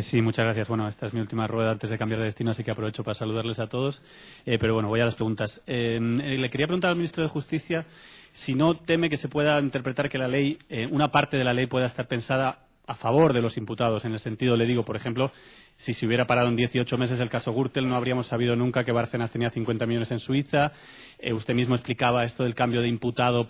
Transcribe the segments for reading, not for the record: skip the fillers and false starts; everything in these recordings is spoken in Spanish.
Sí, muchas gracias. Bueno, esta es mi última rueda antes de cambiar de destino, así que aprovecho para saludarles a todos. Pero bueno, voy a las preguntas. Le quería preguntar al ministro de Justicia si no teme que se pueda interpretar que la ley, una parte de la ley pueda estar pensada a favor de los imputados. En el sentido, le digo, por ejemplo, si se hubiera parado en 18 meses el caso Gürtel, no habríamos sabido nunca que Bárcenas tenía 50 millones en Suiza. Usted mismo explicaba esto del cambio de imputado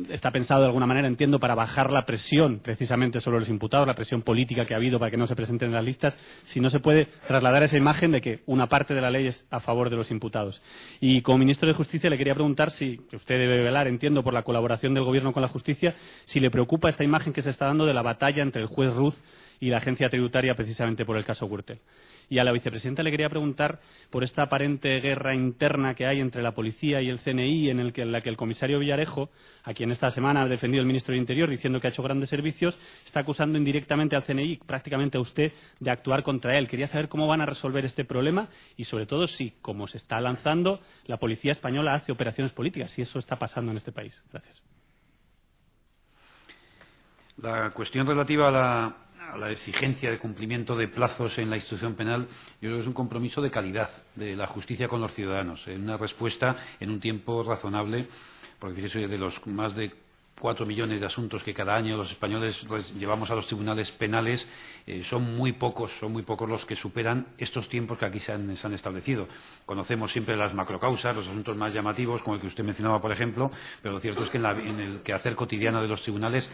está pensado de alguna manera, entiendo, para bajar la presión precisamente sobre los imputados, la presión política que ha habido para que no se presenten en las listas. Si no se puede trasladar esa imagen de que una parte de la ley es a favor de los imputados. Y como ministro de Justicia le quería preguntar si usted debe velar, entiendo, por la colaboración del Gobierno con la justicia, si le preocupa esta imagen que se está dando de la batalla entre el juez Ruz y la agencia tributaria precisamente por el caso Gürtel. Y a la vicepresidenta le quería preguntar por esta aparente guerra interna que hay entre la policía y el CNI, en la que el comisario Villarejo, a quien esta semana ha defendido el ministro del Interior diciendo que ha hecho grandes servicios, está acusando indirectamente al CNI, prácticamente a usted, de actuar contra él. Quería saber cómo van a resolver este problema y, sobre todo, si, como se está lanzando, la policía española hace operaciones políticas, si eso está pasando en este país. Gracias. La cuestión relativa a la exigencia de cumplimiento de plazos en la instrucción penal, yo creo que es un compromiso de calidad de la justicia con los ciudadanos, en una respuesta en un tiempo razonable, porque eso de los más de 4 millones de asuntos que cada año los españoles llevamos a los tribunales penales, son muy pocos los que superan estos tiempos que aquí se han establecido. Conocemos siempre las macrocausas, los asuntos más llamativos, como el que usted mencionaba, por ejemplo, pero lo cierto es que en el quehacer cotidiano de los tribunales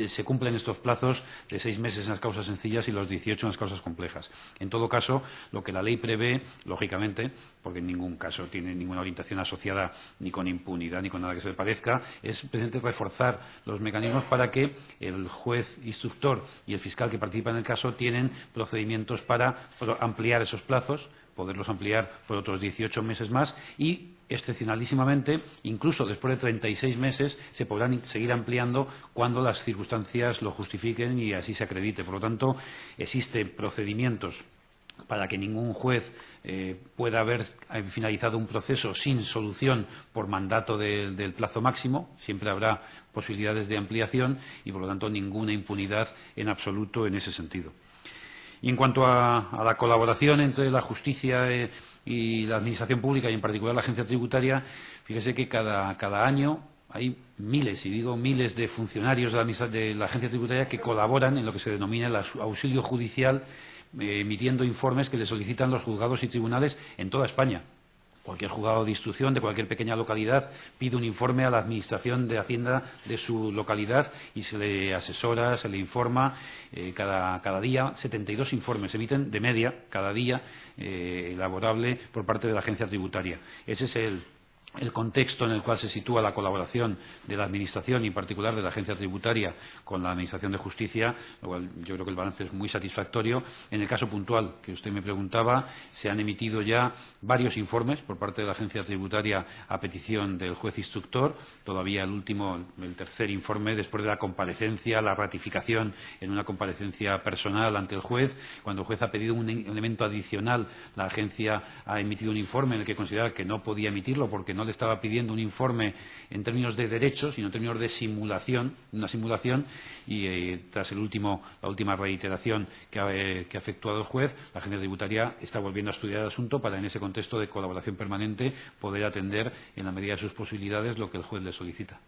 se cumplen estos plazos de 6 meses en las causas sencillas y los 18 en las causas complejas. En todo caso, lo que la ley prevé, lógicamente, porque en ningún caso tiene ninguna orientación asociada ni con impunidad ni con nada que se le parezca, es precisamente reforzar los mecanismos para que el juez instructor y el fiscal que participa en el caso tienen procedimientos para ampliar esos plazos, poderlos ampliar por otros 18 meses más y, excepcionalísimamente, incluso después de 36 meses, se podrán seguir ampliando cuando las circunstancias lo justifiquen y así se acredite. Por lo tanto, existen procedimientos para que ningún juez pueda haber finalizado un proceso sin solución por mandato del plazo máximo. Siempre habrá posibilidades de ampliación y, por lo tanto, ninguna impunidad en absoluto en ese sentido. Y en cuanto a la colaboración entre la justicia y la administración pública y, en particular, la agencia tributaria, fíjese que cada año hay miles, y digo miles, de funcionarios de la agencia tributaria que colaboran en lo que se denomina el auxilio judicial, emitiendo informes que le solicitan los juzgados y tribunales en toda España. Cualquier juzgado de instrucción de cualquier pequeña localidad pide un informe a la Administración de Hacienda de su localidad y se le asesora, se le informa cada día. 72 informes se emiten de media cada día elaborable por parte de la agencia tributaria. Ese es el contexto en el cual se sitúa la colaboración de la Administración y en particular de la agencia tributaria con la Administración de Justicia, lo cual yo creo que el balance es muy satisfactorio. En el caso puntual que usted me preguntaba, se han emitido ya varios informes por parte de la agencia tributaria a petición del juez instructor. Todavía el tercer informe, después de la comparecencia, la ratificación en una comparecencia personal ante el juez. Cuando el juez ha pedido un elemento adicional, la agencia ha emitido un informe en el que considera que no podía emitirlo porque no le estaba pidiendo un informe en términos de derecho, sino en términos de una simulación, y tras la última reiteración que ha efectuado el juez, la agencia tributaria está volviendo a estudiar el asunto para, en ese contexto de colaboración permanente, poder atender en la medida de sus posibilidades lo que el juez le solicita.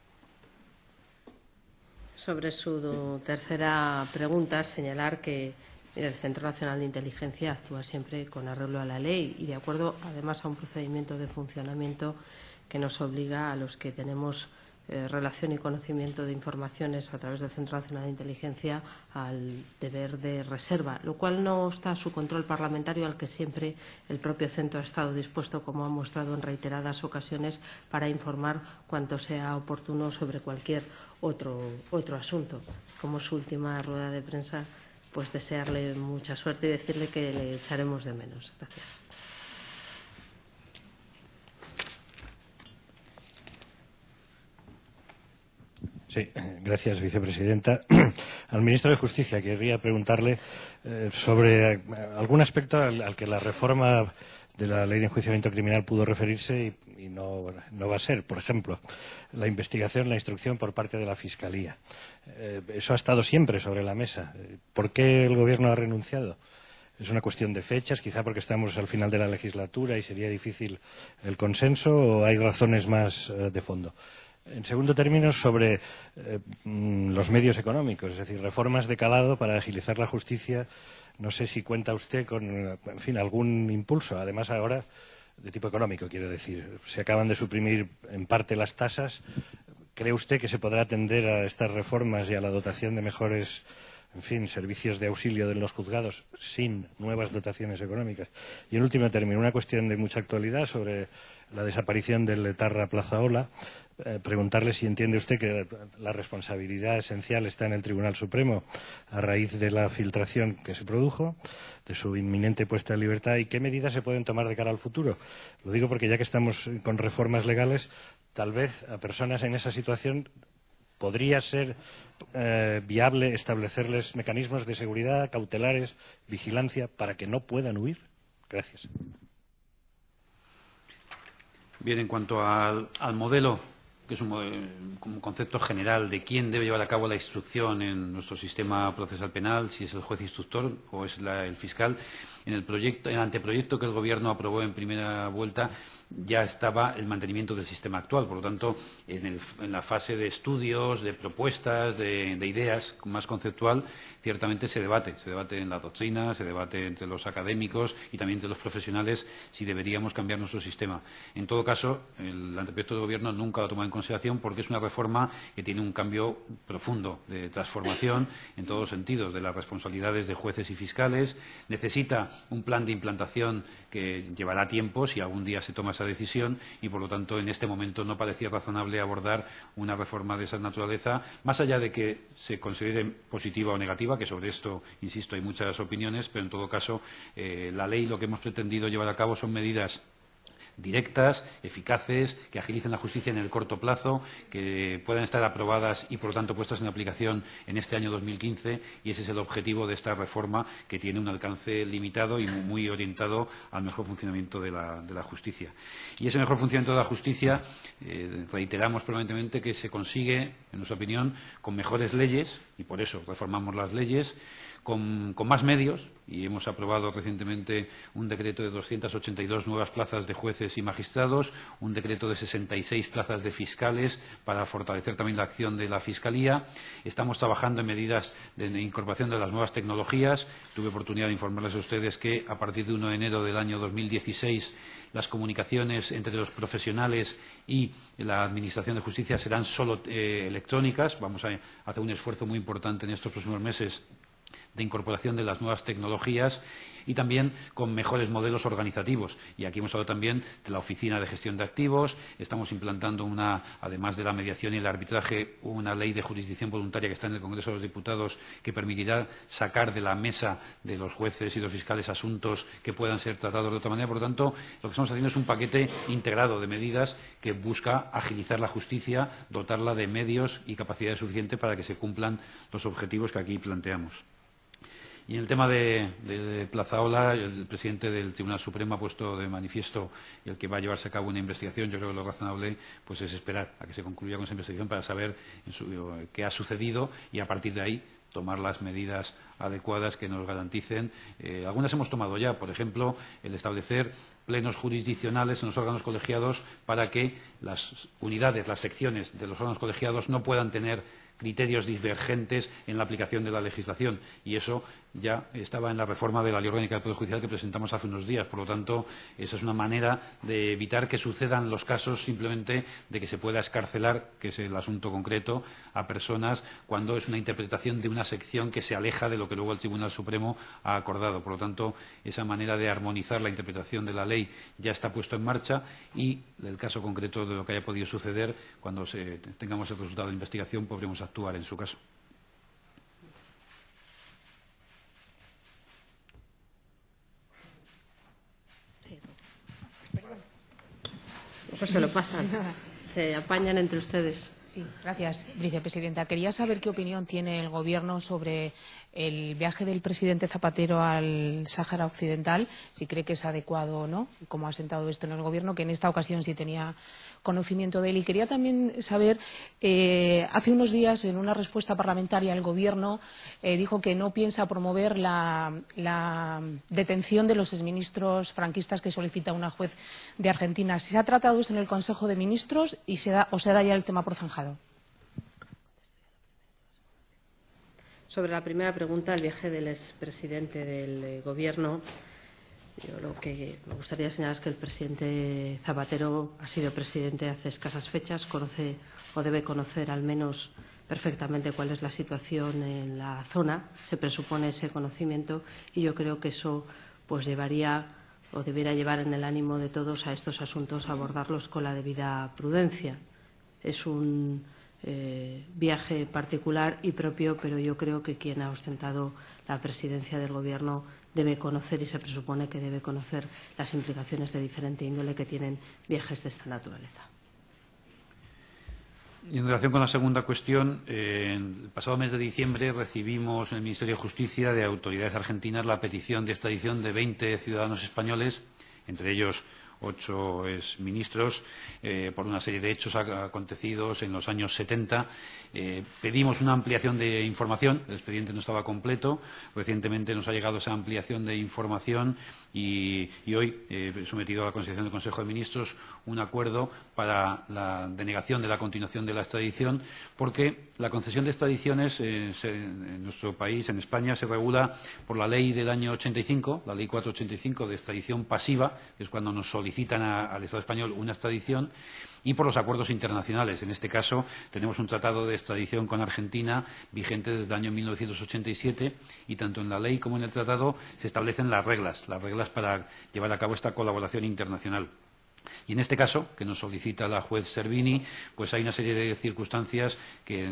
Sobre su tercera pregunta, señalar que el Centro Nacional de Inteligencia actúa siempre con arreglo a la ley y de acuerdo, además, a un procedimiento de funcionamiento que nos obliga a los que tenemos relación y conocimiento de informaciones a través del Centro Nacional de Inteligencia al deber de reserva, lo cual no está a su control parlamentario, al que siempre el propio centro ha estado dispuesto, como ha mostrado en reiteradas ocasiones, para informar cuanto sea oportuno sobre cualquier otro asunto. Como su última rueda de prensa, pues desearle mucha suerte y decirle que le echaremos de menos. Gracias. Sí, gracias, vicepresidenta. Al ministro de Justicia querría preguntarle sobre algún aspecto al que la reforma de la Ley de Enjuiciamiento Criminal pudo referirse y no va a ser. Por ejemplo, la investigación, la instrucción por parte de la Fiscalía. Eso ha estado siempre sobre la mesa. ¿Por qué el Gobierno ha renunciado? ¿Es una cuestión de fechas, quizá porque estamos al final de la legislatura y sería difícil el consenso, o hay razones más de fondo? En segundo término, sobre los medios económicos, es decir, reformas de calado para agilizar la justicia. No sé si cuenta usted con, en fin, algún impulso. Además, ahora, de tipo económico, quiero decir, se acaban de suprimir en parte las tasas. ¿Cree usted que se podrá atender a estas reformas y a la dotación de mejores, en fin, servicios de auxilio de los juzgados sin nuevas dotaciones económicas? Y en último término, una cuestión de mucha actualidad sobre la desaparición del etarra Plazaola. Preguntarle si entiende usted que la responsabilidad esencial está en el Tribunal Supremo a raíz de la filtración que se produjo, de su inminente puesta en libertad, y qué medidas se pueden tomar de cara al futuro. Lo digo porque ya que estamos con reformas legales, tal vez a personas en esa situación podría ser viable establecerles mecanismos de seguridad, cautelares, vigilancia, para que no puedan huir. Gracias. Bien, en cuanto al modelo, que es un concepto general de quién debe llevar a cabo la instrucción en nuestro sistema procesal penal, si es el juez instructor o es el fiscal, en el anteproyecto que el Gobierno aprobó en primera vuelta ya estaba el mantenimiento del sistema actual. Por lo tanto, en la fase de estudios, de propuestas, de ideas más conceptual, ciertamente se debate en la doctrina, se debate entre los académicos y también entre los profesionales si deberíamos cambiar nuestro sistema. En todo caso, el anteproyecto de Gobierno nunca lo ha tomado en consideración porque es una reforma que tiene un cambio profundo de transformación en todos los sentidos, de las responsabilidades de jueces y fiscales. Necesita un plan de implantación que llevará tiempo si algún día se toma esa decisión, y por lo tanto en este momento no parecía razonable abordar una reforma de esa naturaleza, más allá de que se considere positiva o negativa, que sobre esto, insisto, hay muchas opiniones, pero en todo caso la ley, lo que hemos pretendido llevar a cabo son medidas directas, eficaces, que agilicen la justicia en el corto plazo, que puedan estar aprobadas y, por lo tanto, puestas en aplicación en este año 2015, y ese es el objetivo de esta reforma, que tiene un alcance limitado y muy orientado al mejor funcionamiento de la justicia. Y ese mejor funcionamiento de la justicia, reiteramos permanentemente que se consigue, en nuestra opinión, con mejores leyes, y por eso reformamos las leyes, con más medios, y hemos aprobado recientemente un decreto de 282 nuevas plazas de jueces y magistrados, un decreto de 66 plazas de fiscales para fortalecer también la acción de la Fiscalía. Estamos trabajando en medidas de incorporación de las nuevas tecnologías. Tuve oportunidad de informarles a ustedes que a partir de 1 de enero del año 2016 las comunicaciones entre los profesionales y la Administración de Justicia serán solo electrónicas. Vamos a hacer un esfuerzo muy importante en estos próximos meses de incorporación de las nuevas tecnologías, y también con mejores modelos organizativos. Y aquí hemos hablado también de la Oficina de Gestión de Activos. Estamos implantando, además de la mediación y el arbitraje, una ley de jurisdicción voluntaria que está en el Congreso de los Diputados, que permitirá sacar de la mesa de los jueces y los fiscales asuntos que puedan ser tratados de otra manera. Por lo tanto, lo que estamos haciendo es un paquete integrado de medidas que busca agilizar la justicia, dotarla de medios y capacidad suficiente para que se cumplan los objetivos que aquí planteamos. Y en el tema de Plazaola, el presidente del Tribunal Supremo ha puesto de manifiesto el que va a llevarse a cabo una investigación. Yo creo que lo razonable pues es esperar a que se concluya con esa investigación para saber qué ha sucedido, y a partir de ahí tomar las medidas adecuadas que nos garanticen. Algunas hemos tomado ya, por ejemplo, el establecer plenos jurisdiccionales en los órganos colegiados para que las unidades, las secciones de los órganos colegiados no puedan tener criterios divergentes en la aplicación de la legislación, y eso ya estaba en la reforma de la Ley Orgánica del Poder Judicial que presentamos hace unos días. Por lo tanto, esa es una manera de evitar que sucedan los casos simplemente de que se pueda excarcelar, que es el asunto concreto, a personas cuando es una interpretación de una sección que se aleja de lo que luego el Tribunal Supremo ha acordado. Por lo tanto, esa manera de armonizar la interpretación de la ley ya está puesto en marcha, y el caso concreto de lo que haya podido suceder, cuando tengamos el resultado de la investigación, podremos actuar en su caso. Pues se lo pasan, se apañan entre ustedes. Sí, gracias, vicepresidenta. Quería saber qué opinión tiene el Gobierno sobre el viaje del presidente Zapatero al Sáhara Occidental, si cree que es adecuado o no, y cómo ha sentado esto en el Gobierno, que en esta ocasión sí tenía conocimiento de él. Y quería también saber, hace unos días, en una respuesta parlamentaria, el Gobierno dijo que no piensa promover la detención de los exministros franquistas que solicita una juez de Argentina. ¿Se ha tratado eso en el Consejo de Ministros o se da ya el tema por zanjado? Sobre la primera pregunta, el viaje del expresidente del Gobierno, yo lo que me gustaría señalar es que el presidente Zapatero ha sido presidente hace escasas fechas, conoce o debe conocer al menos perfectamente cuál es la situación en la zona, se presupone ese conocimiento y yo creo que eso pues llevaría o debiera llevar en el ánimo de todos a estos asuntos a abordarlos con la debida prudencia. Es un viaje particular y propio, pero yo creo que quien ha ostentado la presidencia del Gobierno debe conocer y se presupone que debe conocer las implicaciones de diferente índole que tienen viajes de esta naturaleza. Y en relación con la segunda cuestión, el pasado mes de diciembre recibimos en el Ministerio de Justicia de autoridades argentinas la petición de extradición de 20 ciudadanos españoles, entre ellos 8 exministros, por una serie de hechos acontecidos en los años 70. Pedimos una ampliación de información, el expediente no estaba completo, recientemente nos ha llegado esa ampliación de información y hoy he sometido a la consideración del Consejo de Ministros un acuerdo para la denegación de la continuación de la extradición, porque la concesión de extradiciones en nuestro país, en España, se regula por la ley del año 85, la ley 485 de extradición pasiva, que es cuando nos solicitan al Estado español una extradición, y por los acuerdos internacionales. En este caso tenemos un tratado de extradición con Argentina vigente desde el año 1987 y tanto en la ley como en el tratado se establecen las reglas para llevar a cabo esta colaboración internacional. Y en este caso, que nos solicita la juez Servini, pues hay una serie de circunstancias que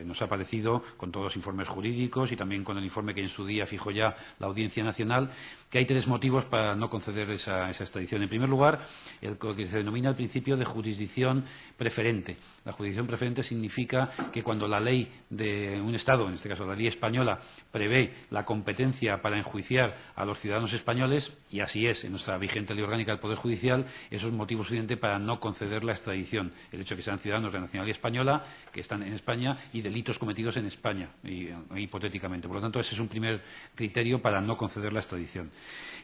nos ha parecido, con todos los informes jurídicos y también con el informe que en su día fijó ya la Audiencia Nacional, que hay 3 motivos para no conceder esa extradición. En primer lugar, el que se denomina el principio de jurisdicción preferente. La jurisdicción preferente significa que cuando la ley de un Estado, en este caso la ley española, prevé la competencia para enjuiciar a los ciudadanos españoles, y así es en nuestra vigente ley orgánica del Poder Judicial, eso es motivo suficiente para no conceder la extradición. El hecho de que sean ciudadanos de nacionalidad española, que están en España, y delitos cometidos en España, hipotéticamente. Por lo tanto, ese es un primer criterio para no conceder la extradición.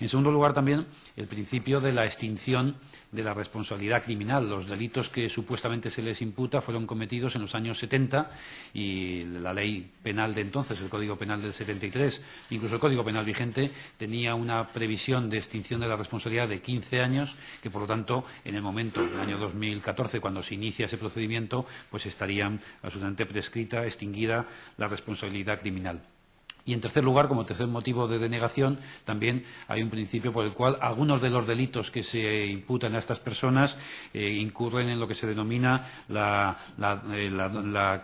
En segundo lugar, también, el principio de la extinción de la responsabilidad criminal. Los delitos que supuestamente se les imputa fueron cometidos en los años 70 y la ley penal de entonces, el Código Penal del 73, incluso el Código Penal vigente, tenía una previsión de extinción de la responsabilidad de 15 años, que por lo tanto, en el momento, en el año 2014, cuando se inicia ese procedimiento, pues estarían absolutamente prescrita, extinguida la responsabilidad criminal. Y en tercer lugar, como tercer motivo de denegación, también hay un principio por el cual algunos de los delitos que se imputan a estas personas incurren en lo que se denomina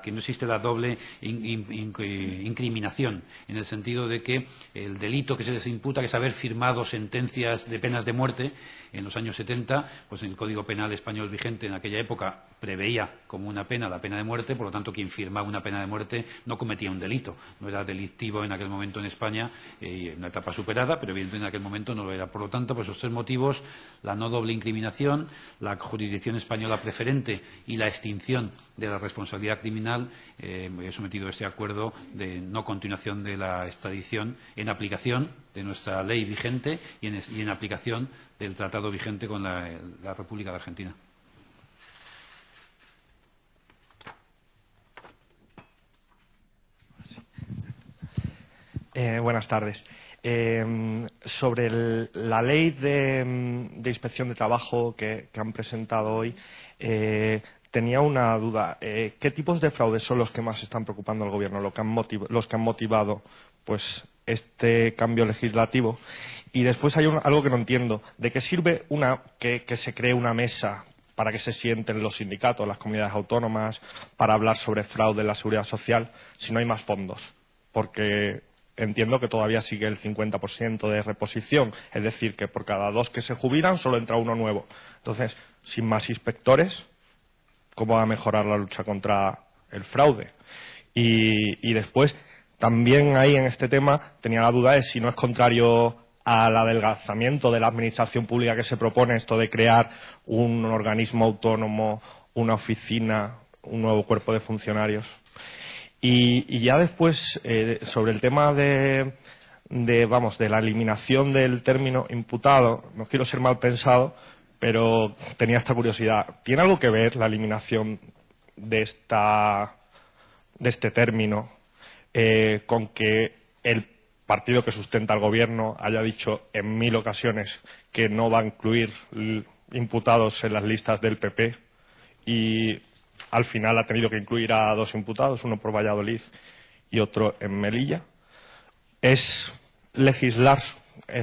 que no existe la doble incriminación, en el sentido de que el delito que se les imputa, que es haber firmado sentencias de penas de muerte en los años 70, pues en el Código Penal español vigente en aquella época preveía como una pena la pena de muerte, por lo tanto quien firmaba una pena de muerte no cometía un delito, no era delictivo en aquel momento en España, una etapa superada, pero evidentemente en aquel momento no lo era. Por lo tanto, por esos 3 motivos, la no doble incriminación, la jurisdicción española preferente y la extinción de la responsabilidad criminal, he sometido este acuerdo de no continuación de la extradición en aplicación de nuestra ley vigente y en aplicación del tratado vigente con la República de Argentina. Buenas tardes. Sobre la ley de inspección de trabajo que han presentado hoy, tenía una duda. ¿Qué tipos de fraudes son los que más están preocupando al Gobierno, los que han motivado pues este cambio legislativo? Y después hay algo que no entiendo. ¿De qué sirve que se cree una mesa para que se sienten los sindicatos, las comunidades autónomas, para hablar sobre fraude en la seguridad social, si no hay más fondos? Porque entiendo que todavía sigue el 50% de reposición, es decir, que por cada 2 que se jubilan solo entra 1 nuevo. Entonces, sin más inspectores, cómo va a mejorar la lucha contra el fraude. Y después, también ahí en este tema, tenía la duda de si no es contrario al adelgazamiento de la administración pública que se propone, esto de crear un organismo autónomo, una oficina, un nuevo cuerpo de funcionarios. Y ya después, sobre el tema de la eliminación del término imputado, no quiero ser mal pensado, pero tenía esta curiosidad. ¿Tiene algo que ver la eliminación de este término con que el partido que sustenta el gobierno haya dicho en 1000 ocasiones que no va a incluir imputados en las listas del PP y al final ha tenido que incluir a 2 imputados, uno por Valladolid y otro en Melilla? ¿Es legislar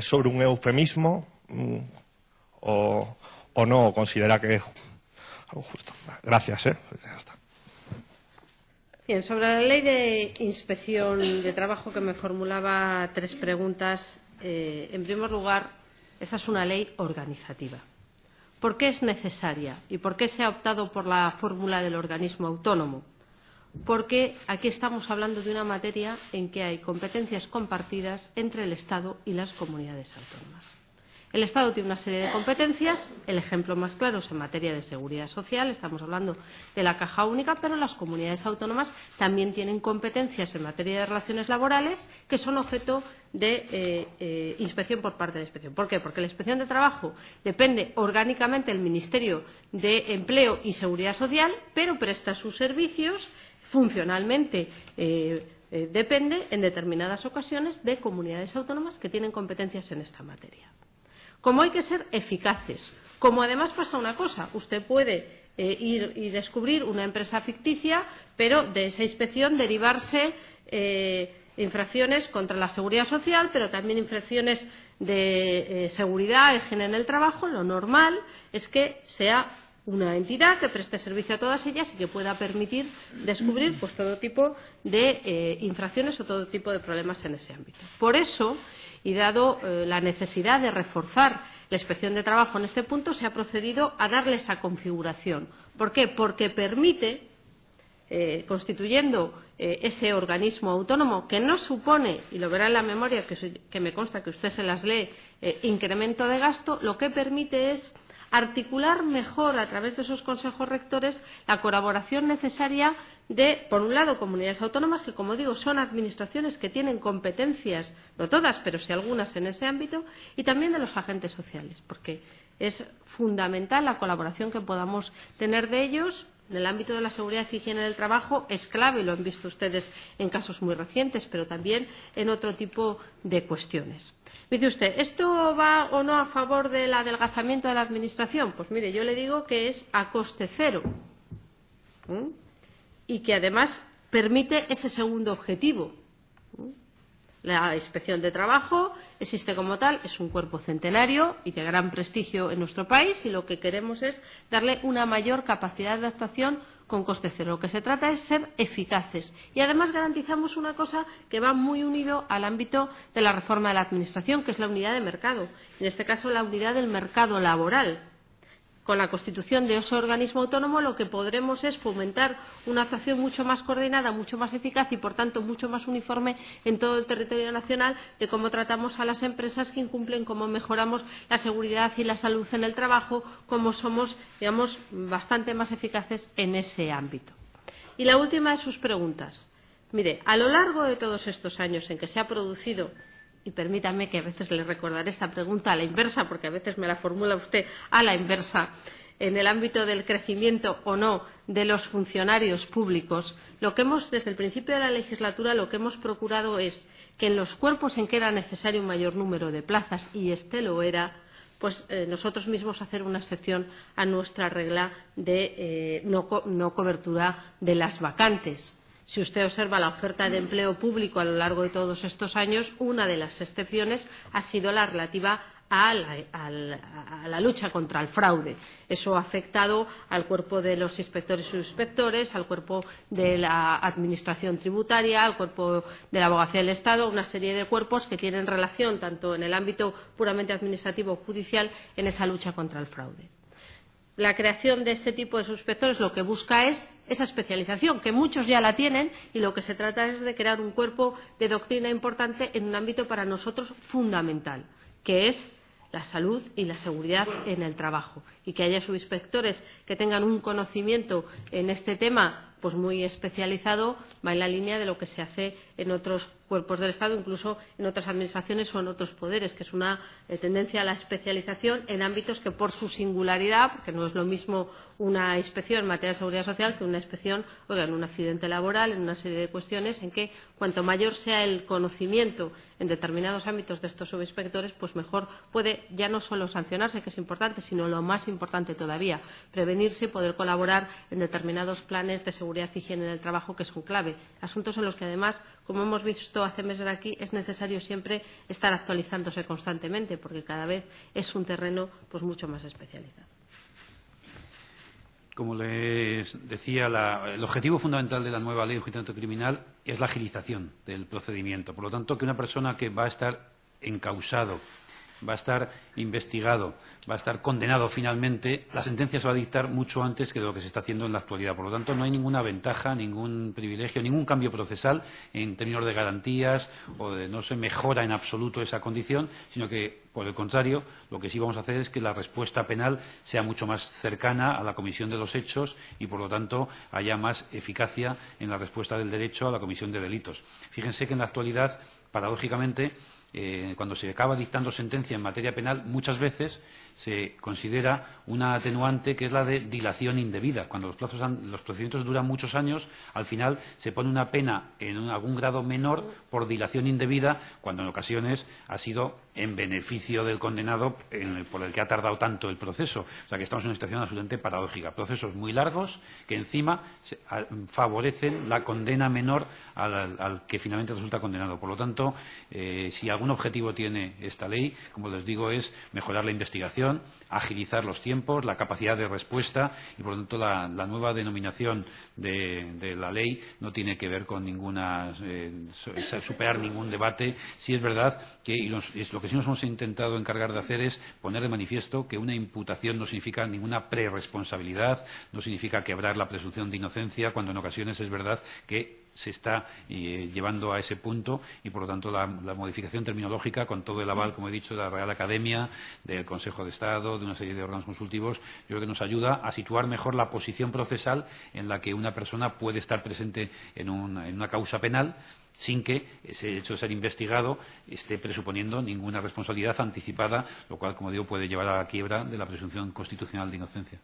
sobre un eufemismo o no? ¿O considera que es algo justo? Gracias, ya está. Bien, sobre la ley de inspección de trabajo, que me formulaba 3 preguntas. En primer lugar, esta es una ley organizativa. ¿Por qué es necesaria y por qué se ha optado por la fórmula del organismo autónomo? Porque aquí estamos hablando de una materia en que hay competencias compartidas entre el Estado y las comunidades autónomas. El Estado tiene una serie de competencias, el ejemplo más claro es en materia de seguridad social, estamos hablando de la caja única, pero las comunidades autónomas también tienen competencias en materia de relaciones laborales que son objeto de inspección por parte de la inspección. ¿Por qué? Porque la inspección de trabajo depende orgánicamente del Ministerio de Empleo y Seguridad Social, pero presta sus servicios funcionalmente. Depende en determinadas ocasiones de comunidades autónomas que tienen competencias en esta materia. Como hay que ser eficaces, como además pasa una cosa, usted puede ir y descubrir una empresa ficticia, pero de esa inspección derivarse infracciones contra la seguridad social, pero también infracciones de seguridad, higiene en el trabajo. Lo normal es que sea una entidad que preste servicio a todas ellas y que pueda permitir descubrir pues todo tipo de infracciones o todo tipo de problemas en ese ámbito. Por eso, y dado la necesidad de reforzar la inspección de trabajo en este punto, se ha procedido a darle esa configuración. ¿Por qué? Porque permite, constituyendo ese organismo autónomo que no supone, y lo verá en la memoria que me consta que usted se las lee, incremento de gasto, lo que permite es articular mejor a través de esos consejos rectores la colaboración necesaria de, por un lado, comunidades autónomas que, como digo, son administraciones que tienen competencias, no todas, pero sí algunas en ese ámbito, y también de los agentes sociales, porque es fundamental la colaboración que podamos tener de ellos. En el ámbito de la seguridad y higiene del trabajo es clave, lo han visto ustedes en casos muy recientes, pero también en otro tipo de cuestiones. Me dice usted, ¿esto va o no a favor del adelgazamiento de la administración? Pues mire, yo le digo que es a coste cero. Y que además permite ese segundo objetivo. La inspección de trabajo existe como tal, es un cuerpo centenario y de gran prestigio en nuestro país, y lo que queremos es darle una mayor capacidad de actuación con coste cero. Lo que se trata es ser eficaces y además garantizamos una cosa que va muy unido al ámbito de la reforma de la administración, que es la unidad de mercado, en este caso la unidad del mercado laboral. Con la constitución de ese organismo autónomo lo que podremos es fomentar una actuación mucho más coordinada, mucho más eficaz y, por tanto, mucho más uniforme en todo el territorio nacional de cómo tratamos a las empresas que incumplen, cómo mejoramos la seguridad y la salud en el trabajo, cómo somos, digamos, bastante más eficaces en ese ámbito. Y la última de sus preguntas. Mire, a lo largo de todos estos años en que se ha producido, y permítame que a veces le recordaré esta pregunta a la inversa, porque a veces me la formula usted a la inversa, en el ámbito del crecimiento o no de los funcionarios públicos, lo que hemos, desde el principio de la legislatura, lo que hemos procurado es que en los cuerpos en que era necesario un mayor número de plazas, y este lo era, pues nosotros mismos hacer una excepción a nuestra regla de no cobertura de las vacantes. Si usted observa la oferta de empleo público a lo largo de todos estos años, una de las excepciones ha sido la relativa a la lucha contra el fraude. Eso ha afectado al cuerpo de los inspectores y subinspectores, al cuerpo de la administración tributaria, al cuerpo de la abogacía del Estado, una serie de cuerpos que tienen relación tanto en el ámbito puramente administrativo o judicial en esa lucha contra el fraude. la creación de este tipo de subinspectores lo que busca es esa especialización, que muchos ya la tienen, y lo que se trata es de crear un cuerpo de doctrina importante en un ámbito para nosotros fundamental, que es la salud y la seguridad en el trabajo, y que haya subinspectores que tengan un conocimiento en este tema pues muy especializado, va en la línea de lo que se hace en otros cuerpos del Estado, incluso en otras administraciones o en otros poderes, que es una tendencia a la especialización en ámbitos que, por su singularidad, porque no es lo mismo una inspección en materia de seguridad social que una inspección en un accidente laboral, en una serie de cuestiones en que cuanto mayor sea el conocimiento en determinados ámbitos de estos subinspectores, pues mejor puede ya no solo sancionarse, que es importante, sino lo más importante todavía, prevenirse y poder colaborar en determinados planes de seguridad y higiene en el trabajo, que son clave. Asuntos en los que, además, como hemos visto hace meses aquí, es necesario siempre estar actualizándose constantemente, porque cada vez es un terreno pues mucho más especializado. Como les decía, el objetivo fundamental de la nueva ley de enjuiciamiento criminal es la agilización del procedimiento. Por lo tanto, que una persona que va a estar encausado, va a estar investigado, va a estar condenado finalmente, la sentencia se va a dictar mucho antes que de lo que se está haciendo en la actualidad. Por lo tanto, no hay ninguna ventaja, ningún privilegio, ningún cambio procesal en términos de garantías, o no se mejora en absoluto esa condición, sino que, por el contrario, lo que sí vamos a hacer es que la respuesta penal sea mucho más cercana a la comisión de los hechos y, por lo tanto, haya más eficacia en la respuesta del derecho a la comisión de delitos. Fíjense que en la actualidad, paradójicamente, cuando se acaba dictando sentencia en materia penal, muchas veces se considera una atenuante que es la de dilación indebida. Cuando los procedimientos duran muchos años, al final se pone una pena en algún grado menor por dilación indebida, cuando en ocasiones ha sido en beneficio del condenado por el que ha tardado tanto el proceso. O sea que estamos en una situación absolutamente paradójica. Procesos muy largos que encima favorecen la condena menor al que finalmente resulta condenado. Por lo tanto, si algún objetivo tiene esta ley, como les digo, es mejorar la investigación, agilizar los tiempos, la capacidad de respuesta, y por lo tanto la nueva denominación de la ley no tiene que ver con superar ningún debate. Sí es verdad que lo que sí nos hemos intentado encargar de hacer es poner de manifiesto que una imputación no significa ninguna prerresponsabilidad, no significa quebrar la presunción de inocencia, cuando en ocasiones es verdad que se está llevando a ese punto, y por lo tanto la modificación terminológica, con todo el aval, como he dicho, de la Real Academia, del Consejo de Estado, de una serie de órganos consultivos, yo creo que nos ayuda a situar mejor la posición procesal en la que una persona puede estar presente en una causa penal sin que ese hecho de ser investigado esté presuponiendo ninguna responsabilidad anticipada, lo cual, como digo, puede llevar a la quiebra de la presunción constitucional de inocencia.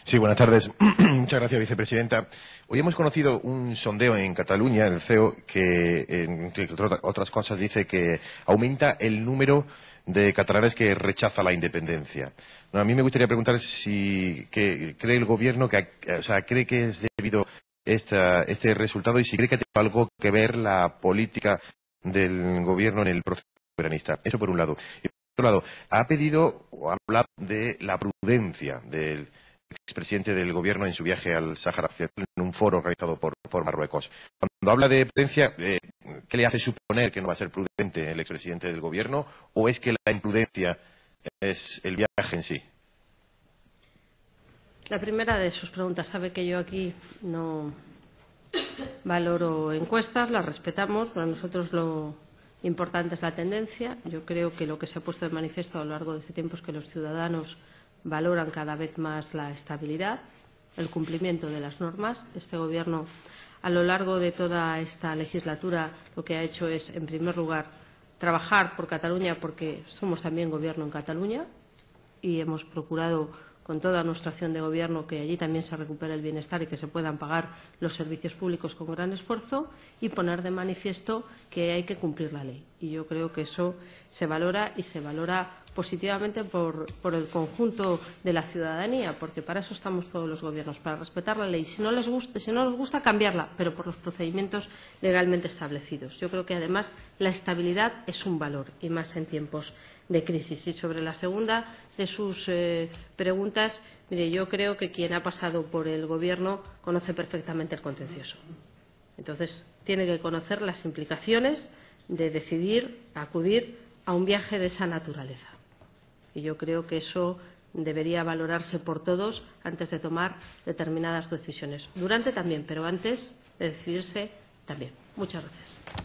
Sí, buenas tardes. Muchas gracias, vicepresidenta. Hoy hemos conocido un sondeo en Cataluña, el CEO, que, entre otras cosas, dice que aumenta el número de catalanes que rechaza la independencia. Bueno, a mí me gustaría preguntar si cree el Gobierno cree que es debido este resultado, y si cree que tiene algo que ver la política del Gobierno en el proceso soberanista. Eso por un lado. Y por otro lado, ha pedido o ha hablado de la prudencia del expresidente del Gobierno en su viaje al Sáhara Occidental, en un foro organizado por Marruecos. Cuando habla de prudencia, ¿qué le hace suponer que no va a ser prudente el expresidente del Gobierno, o es que la imprudencia es el viaje en sí? La primera de sus preguntas. Sabe que yo aquí no valoro encuestas, las respetamos. Para nosotros lo importante es la tendencia. Yo creo que lo que se ha puesto de manifiesto a lo largo de este tiempo es que los ciudadanos valoran cada vez más la estabilidad, el cumplimiento de las normas. Este Gobierno, a lo largo de toda esta legislatura, lo que ha hecho es, en primer lugar, trabajar por Cataluña, porque somos también Gobierno en Cataluña, y hemos procurado con toda nuestra acción de Gobierno que allí también se recupere el bienestar y que se puedan pagar los servicios públicos con gran esfuerzo, y poner de manifiesto que hay que cumplir la ley. Y yo creo que eso se valora, y se valora positivamente por el conjunto de la ciudadanía, porque para eso estamos todos los gobiernos, para respetar la ley. Si no les gusta, cambiarla, pero por los procedimientos legalmente establecidos. Yo creo que además la estabilidad es un valor, y más en tiempos de crisis. Y sobre la segunda de sus preguntas, mire, yo creo que quien ha pasado por el Gobierno conoce perfectamente el contencioso. Entonces, tiene que conocer las implicaciones, de decidir acudir a un viaje de esa naturaleza. Y yo creo que eso debería valorarse por todos antes de tomar determinadas decisiones. Durante también, pero antes de decidirse también. Muchas gracias.